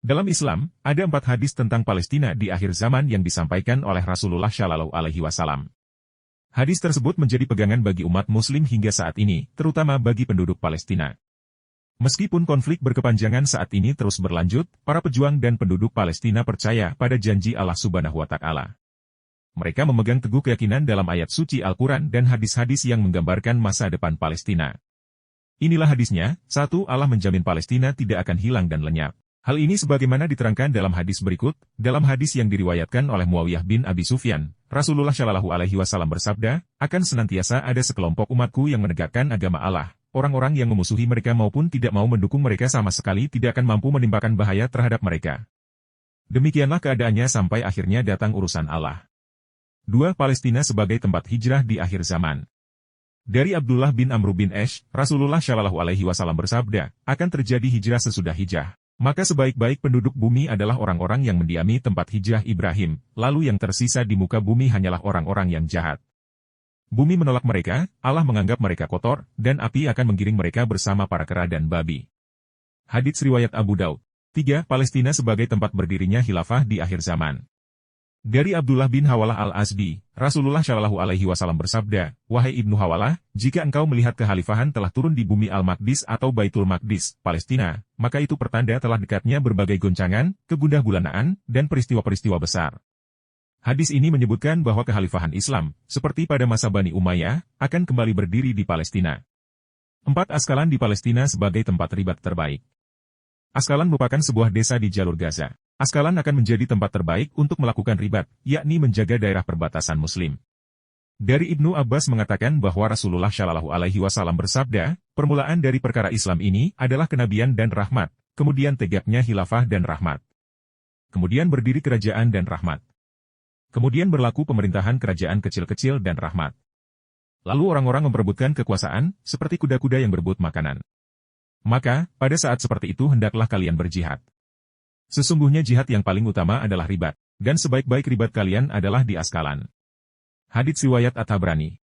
Dalam Islam, ada 4 hadis tentang Palestina di akhir zaman yang disampaikan oleh Rasulullah Shallallahu Alaihi Wasallam. Hadis tersebut menjadi pegangan bagi umat Muslim hingga saat ini, terutama bagi penduduk Palestina. Meskipun konflik berkepanjangan saat ini terus berlanjut, para pejuang dan penduduk Palestina percaya pada janji Allah Subhanahu wa Ta'ala. Mereka memegang teguh keyakinan dalam ayat suci Al-Quran dan hadis-hadis yang menggambarkan masa depan Palestina. Inilah hadisnya. 1. Allah menjamin Palestina tidak akan hilang dan lenyap. Hal ini sebagaimana diterangkan dalam hadis berikut. Dalam hadis yang diriwayatkan oleh Muawiyah bin Abi Sufyan, Rasulullah Shallallahu Alaihi Wasallam bersabda, akan senantiasa ada sekelompok umatku yang menegakkan agama Allah. Orang-orang yang memusuhi mereka maupun tidak mau mendukung mereka sama sekali tidak akan mampu menimpakan bahaya terhadap mereka. Demikianlah keadaannya sampai akhirnya datang urusan Allah. 2. Palestina sebagai tempat hijrah di akhir zaman. Dari Abdullah bin Amr bin Ash, Rasulullah Shallallahu Alaihi Wasallam bersabda, akan terjadi hijrah sesudah hijrah. Maka sebaik-baik penduduk bumi adalah orang-orang yang mendiami tempat hijrah Ibrahim, lalu yang tersisa di muka bumi hanyalah orang-orang yang jahat. Bumi menolak mereka, Allah menganggap mereka kotor, dan api akan menggiring mereka bersama para kera dan babi. Hadits riwayat Abu Daud. 3. Palestina sebagai tempat berdirinya khilafah di akhir zaman. Dari Abdullah bin Hawalah al-Azdi, Rasulullah Shallallahu Alaihi Wasallam bersabda, wahai Ibnu Hawalah, jika engkau melihat kekhalifahan telah turun di bumi Al-Maqdis atau Baitul Maqdis, Palestina, maka itu pertanda telah dekatnya berbagai goncangan, kegundah-gulanaan, dan peristiwa-peristiwa besar. Hadis ini menyebutkan bahwa kekhalifahan Islam, seperti pada masa Bani Umayyah, akan kembali berdiri di Palestina. 4. Askalan di Palestina sebagai tempat ribat terbaik. Askalan merupakan sebuah desa di jalur Gaza. Askalan akan menjadi tempat terbaik untuk melakukan ribat, yakni menjaga daerah perbatasan Muslim. Dari Ibnu Abbas mengatakan bahwa Rasulullah Shallallahu Alaihi Wasallam bersabda, permulaan dari perkara Islam ini adalah kenabian dan rahmat, kemudian tegaknya khilafah dan rahmat. Kemudian berdiri kerajaan dan rahmat. Kemudian berlaku pemerintahan kerajaan kecil-kecil dan rahmat. Lalu orang-orang memperebutkan kekuasaan, seperti kuda-kuda yang berebut makanan. Maka, pada saat seperti itu hendaklah kalian berjihad. Sesungguhnya jihad yang paling utama adalah ribat, dan sebaik-baik ribat kalian adalah di askalan. Hadits riwayat At-Tabrani.